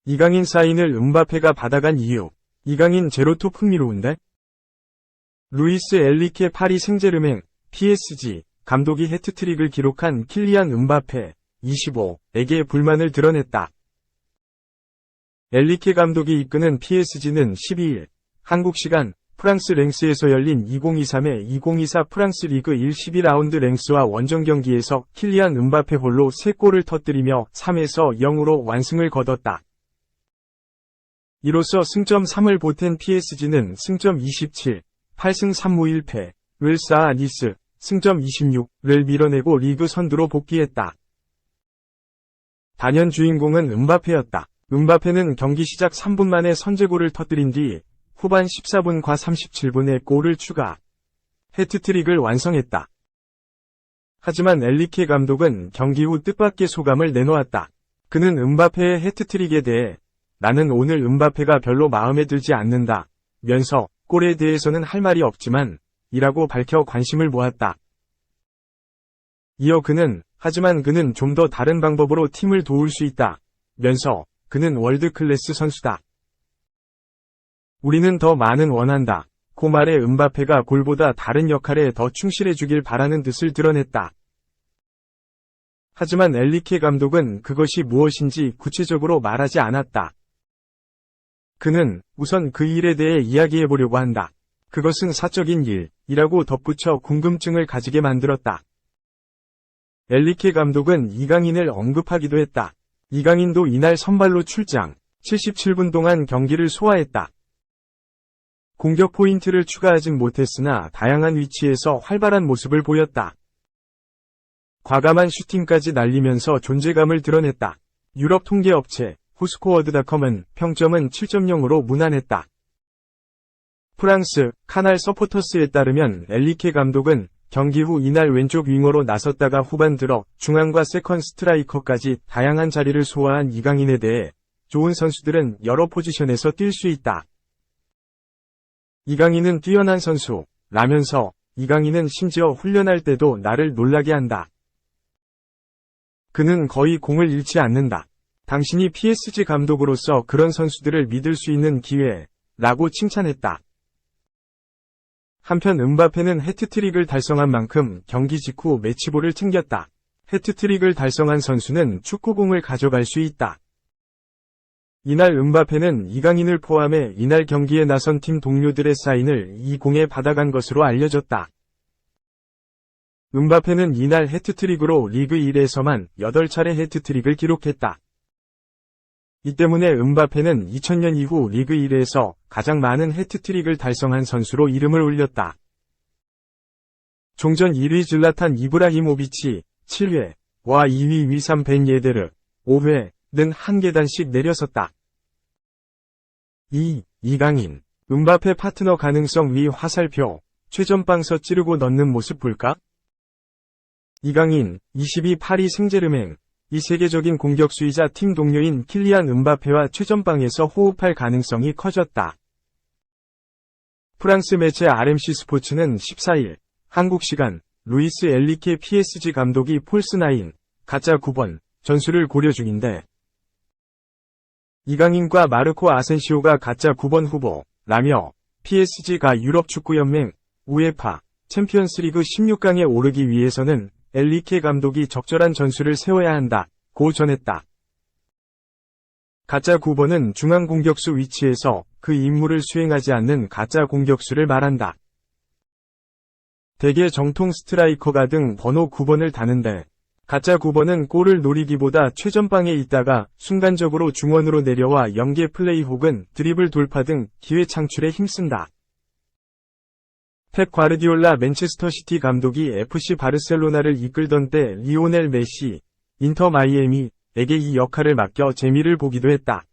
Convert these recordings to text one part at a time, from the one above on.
이강인 사인을 음바페가 받아간 이유. 이강인 제로톱 흥미로운데? 루이스 엘리케 파리 생제르맹, PSG, 감독이 해트트릭을 기록한 킬리안 음바페, 25에게 불만을 드러냈다. 엘리케 감독이 이끄는 PSG는 12일, 한국 시간, 프랑스 랭스에서 열린 2023-2024 프랑스 리그 1 12라운드 랭스와 원정 경기에서 킬리안 음바페 홀로 3골을 터뜨리며 3에서 0으로 완승을 거뒀다. 이로써 승점 3을 보탠 PSG는 승점 27, 8승 3무 1패를 쌓아 니스, 승점 26를 밀어내고 리그 선두로 복귀했다. 단연 주인공은 음바페였다. 음바페는 경기 시작 3분 만에 선제골을 터뜨린 뒤 후반 14분과 37분에 골을 추가. 해트트릭을 완성했다. 하지만 엘리케 감독은 경기 후 뜻밖의 소감을 내놓았다. 그는 음바페의 해트트릭에 대해 나는 오늘 음바페가 별로 마음에 들지 않는다 면서 골에 대해서는 할 말이 없지만 이라고 밝혀 관심을 모았다. 이어 하지만 그는 좀 더 다른 방법으로 팀을 도울 수 있다 면서 그는 월드클래스 선수다. 우리는 더 많은 원한다. 고 말에 음바페가 골보다 다른 역할에 더 충실해주길 바라는 뜻을 드러냈다. 하지만 엘리케 감독은 그것이 무엇인지 구체적으로 말하지 않았다. 그는 우선 그 일에 대해 이야기해보려고 한다. 그것은 사적인 일이라고 덧붙여 궁금증을 가지게 만들었다. 엘리케 감독은 이강인을 언급하기도 했다. 이강인도 이날 선발로 출장, 77분 동안 경기를 소화했다. 공격 포인트를 추가하진 못했으나 다양한 위치에서 활발한 모습을 보였다. 과감한 슈팅까지 날리면서 존재감을 드러냈다. 유럽 통계업체 후스코어드닷컴은 평점은 7.0으로 무난했다. 프랑스 카날 서포터스에 따르면 엘리케 감독은 경기 후 이날 왼쪽 윙어로 나섰다가 후반 들어 중앙과 세컨 스트라이커까지 다양한 자리를 소화한 이강인에 대해 좋은 선수들은 여러 포지션에서 뛸 수 있다. 이강인은 뛰어난 선수 라면서 이강인은 심지어 훈련할 때도 나를 놀라게 한다. 그는 거의 공을 잃지 않는다. 당신이 PSG 감독으로서 그런 선수들을 믿을 수 있는 기회 라고 칭찬했다. 한편 음바페는 해트트릭을 달성한 만큼 경기 직후 매치볼을 챙겼다. 해트트릭을 달성한 선수는 축구공을 가져갈 수 있다. 이날 음바페는 이강인을 포함해 이날 경기에 나선 팀 동료들의 사인을 이 공에 받아간 것으로 알려졌다. 음바페는 이날 해트트릭으로 리그 1에서만 8차례 해트트릭을 기록했다. 이 때문에 음바페는 2000년 이후 리그 1에서 가장 많은 해트트릭을 달성한 선수로 이름을 올렸다. 종전 1위 질라탄 이브라히모비치 7회와 2위 위삼 벤 예데르 5회는 한 계단씩 내려섰다. 이강인, 음바페 파트너 가능성 위 화살표, 최전방서 찌르고 넣는 모습 볼까? 이강인, 22 파리 생제르맹, 이 세계적인 공격수이자 팀 동료인 킬리안 음바페와 최전방에서 호흡할 가능성이 커졌다. 프랑스 매체 RMC 스포츠는 14일, 한국 시간, 루이스 엘리케 PSG 감독이 폴스9, 가짜 9번, 전술을 고려 중인데, 이강인과 마르코 아센시오가 가짜 9번 후보라며 PSG가 유럽축구연맹, 우에파, 챔피언스리그 16강에 오르기 위해서는 엘리케 감독이 적절한 전술을 세워야 한다고 전했다. 가짜 9번은 중앙 공격수 위치에서 그 임무를 수행하지 않는 가짜 공격수를 말한다. 대개 정통 스트라이커가 등 번호 9번을 다는데 가짜 9번은 골을 노리기보다 최전방에 있다가 순간적으로 중원으로 내려와 연계 플레이 혹은 드리블 돌파 등 기회 창출에 힘쓴다. 펩 과르디올라 맨체스터 시티 감독이 FC 바르셀로나를 이끌던 때 리오넬 메시, 인터 마이애미에게 이 역할을 맡겨 재미를 보기도 했다.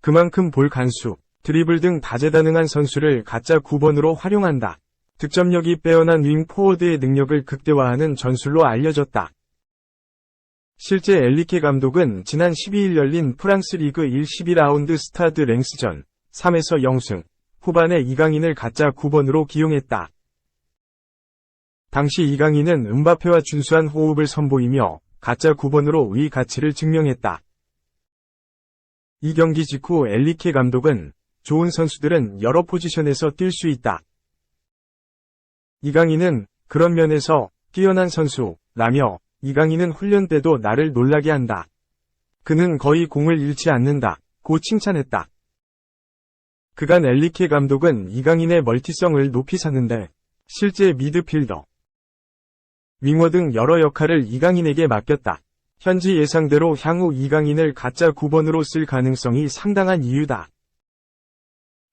그만큼 볼 간수, 드리블 등 다재다능한 선수를 가짜 9번으로 활용한다. 득점력이 빼어난 윙 포워드의 능력을 극대화하는 전술로 알려졌다. 실제 엘리케 감독은 지난 12일 열린 프랑스 리그 1 12라운드 스타드 랭스전 3에서 0승, 후반에 이강인을 가짜 9번으로 기용했다. 당시 이강인은 음바페와 준수한 호흡을 선보이며 가짜 9번으로 의 가치를 증명했다. 이 경기 직후 엔리케 감독은 좋은 선수들은 여러 포지션에서 뛸 수 있다. 이강인은 그런 면에서 뛰어난 선수라며 이강인은 훈련 때도 나를 놀라게 한다. 그는 거의 공을 잃지 않는다. 고 칭찬했다. 그간 엔리케 감독은 이강인의 멀티성을 높이 샀는데 실제 미드필더, 윙어 등 여러 역할을 이강인에게 맡겼다. 현지 예상대로 향후 이강인을 가짜 9번으로 쓸 가능성이 상당한 이유다.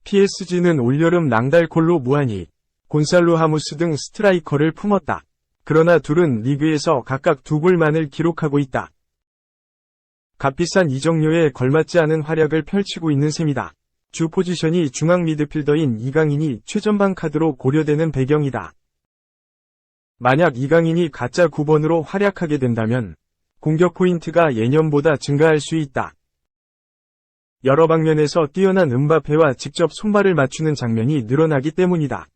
PSG는 올여름 랑달콜로 무하니, 곤살로 하무스 등 스트라이커를 품었다. 그러나 둘은 리그에서 각각 2골만을 기록하고 있다. 값비싼 이적료에 걸맞지 않은 활약을 펼치고 있는 셈이다. 주 포지션이 중앙 미드필더인 이강인이 최전방 카드로 고려되는 배경이다. 만약 이강인이 가짜 9번으로 활약하게 된다면 공격 포인트가 예년보다 증가할 수 있다. 여러 방면에서 뛰어난 음바페와 직접 손발을 맞추는 장면이 늘어나기 때문이다.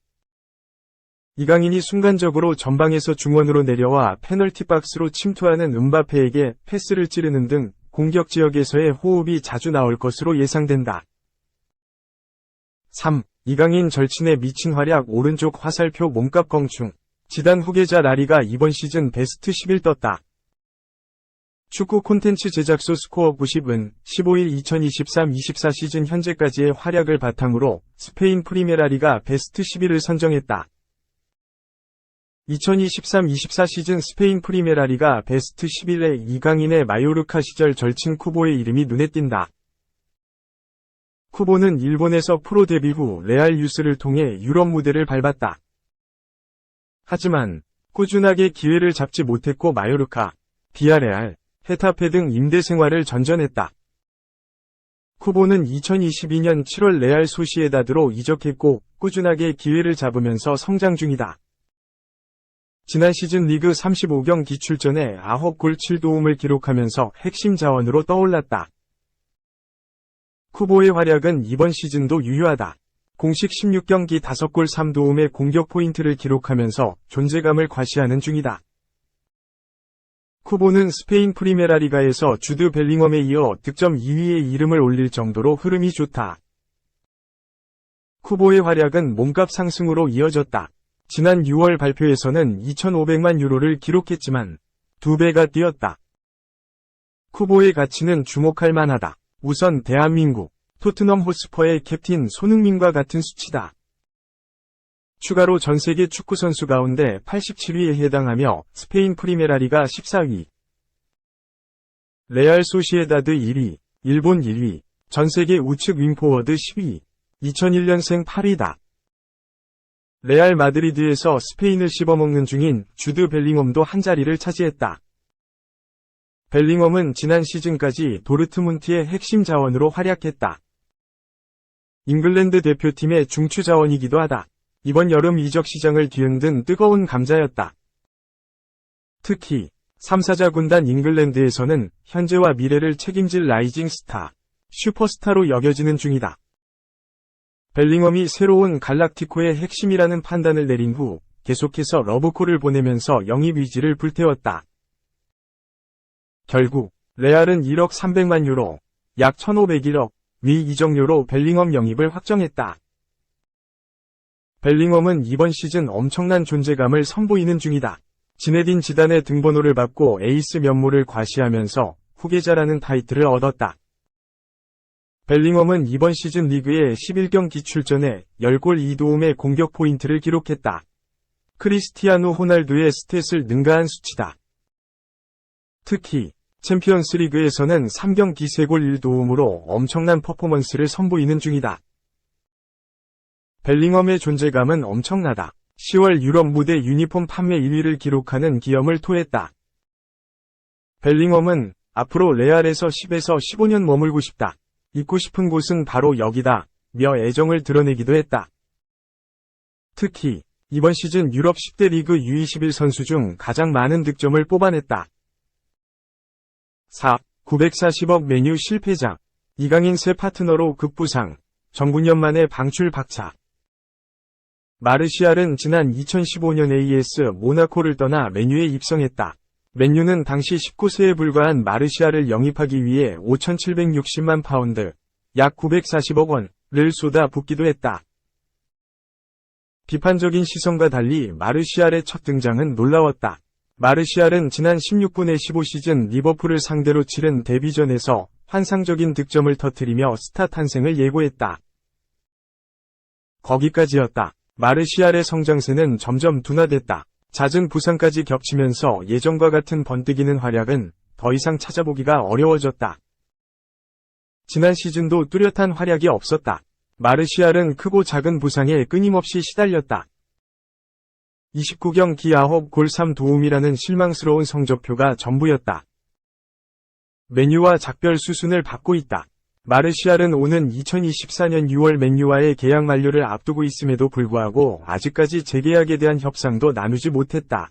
이강인이 순간적으로 전방에서 중원으로 내려와 페널티 박스로 침투하는 음바페에게 패스를 찌르는 등 공격 지역에서의 호흡이 자주 나올 것으로 예상된다. 3. 이강인 절친의 미친 활약. 오른쪽 화살표 몸값 건충. 지단 후계자 라리가 이번 시즌 베스트 10을 떴다. 축구 콘텐츠 제작소 스코어 90은 15일 2023-24 시즌 현재까지의 활약을 바탕으로 스페인 프리메라리가 베스트 11을 선정했다. 2023-24 시즌 스페인 프리메라리가 베스트 11에 이강인의 마요르카 시절 절친 쿠보의 이름이 눈에 띈다. 쿠보는 일본에서 프로 데뷔 후 레알 유스를 통해 유럽 무대를 밟았다. 하지만 꾸준하게 기회를 잡지 못했고 마요르카, 비아레알, 헤타페 등 임대 생활을 전전했다. 쿠보는 2022년 7월 레알 소시에다드로 이적했고 꾸준하게 기회를 잡으면서 성장 중이다. 지난 시즌 리그 35경기 출전에 9골 7도움을 기록하면서 핵심 자원으로 떠올랐다. 쿠보의 활약은 이번 시즌도 유효하다. 공식 16경기 5골 3도움의 공격 포인트를 기록하면서 존재감을 과시하는 중이다. 쿠보는 스페인 프리메라리가에서 주드 벨링엄에 이어 득점 2위에 이름을 올릴 정도로 흐름이 좋다. 쿠보의 활약은 몸값 상승으로 이어졌다. 지난 6월 발표에서는 2,500만 유로를 기록했지만 2배가 뛰었다. 쿠보의 가치는 주목할 만하다. 우선 대한민국, 토트넘 호스퍼의 캡틴 손흥민과 같은 수치다. 추가로 전세계 축구선수 가운데 87위에 해당하며 스페인 프리메라리가 14위, 레알 소시에다드 1위, 일본 1위, 전세계 우측 윙포워드 10위, 2001년생 8위다. 레알 마드리드에서 스페인을 씹어먹는 중인 주드 벨링엄도 한 자리를 차지했다. 벨링엄은 지난 시즌까지 도르트문트의 핵심 자원으로 활약했다. 잉글랜드 대표팀의 중추 자원이기도 하다. 이번 여름 이적 시장을 뒤흔든 뜨거운 감자였다. 특히 3사자 군단 잉글랜드에서는 현재와 미래를 책임질 라이징 스타, 슈퍼스타로 여겨지는 중이다. 벨링엄이 새로운 갈락티코의 핵심이라는 판단을 내린 후 계속해서 러브콜을 보내면서 영입 의지를 불태웠다. 결국 레알은 1억 300만 유로, 약 1,501억 위 이적료로 벨링엄 영입을 확정했다. 벨링엄은 이번 시즌 엄청난 존재감을 선보이는 중이다. 지네딘 지단의 등번호를 받고 에이스 면모를 과시하면서 후계자라는 타이틀을 얻었다. 벨링엄은 이번 시즌 리그에 11경기 출전해 10골 2도움의 공격 포인트를 기록했다. 크리스티아누 호날두의 스탯을 능가한 수치다. 특히 챔피언스 리그에서는 3경기 3골 1도움으로 엄청난 퍼포먼스를 선보이는 중이다. 벨링엄의 존재감은 엄청나다. 10월 유럽 무대 유니폼 판매 1위를 기록하는 기염을 토했다. 벨링엄은 앞으로 레알에서 10에서 15년 머물고 싶다. 있고 싶은 곳은 바로 여기다, 며 애정을 드러내기도 했다. 특히 이번 시즌 유럽 10대 리그 U21 선수 중 가장 많은 득점을 뽑아냈다. 4. 940억 메뉴 실패작. 이강인 새 파트너로 급부상. 정군년 만에 방출 박차. 마르시알은 지난 2015년 AS 모나코를 떠나 맨유에 입성했다. 맨유는 당시 19세에 불과한 마르시알을 영입하기 위해 5,760만 파운드, 약 940억 원을 쏟아붓기도 했다. 비판적인 시선과 달리 마르시알의 첫 등장은 놀라웠다. 마르시알은 지난 16분의 15시즌 리버풀을 상대로 치른 데뷔전에서 환상적인 득점을 터뜨리며 스타 탄생을 예고했다. 거기까지였다. 마르시알의 성장세는 점점 둔화됐다. 잦은 부상까지 겹치면서 예전과 같은 번뜩이는 활약은 더 이상 찾아보기가 어려워졌다. 지난 시즌도 뚜렷한 활약이 없었다. 마르시알은 크고 작은 부상에 끊임없이 시달렸다. 29경기 9골 3도움이라는 실망스러운 성적표가 전부였다. 맨유와 작별 수순을 밟고 있다. 마르시알은 오는 2024년 6월 맨유와의 계약 만료를 앞두고 있음에도 불구하고 아직까지 재계약에 대한 협상도 나누지 못했다.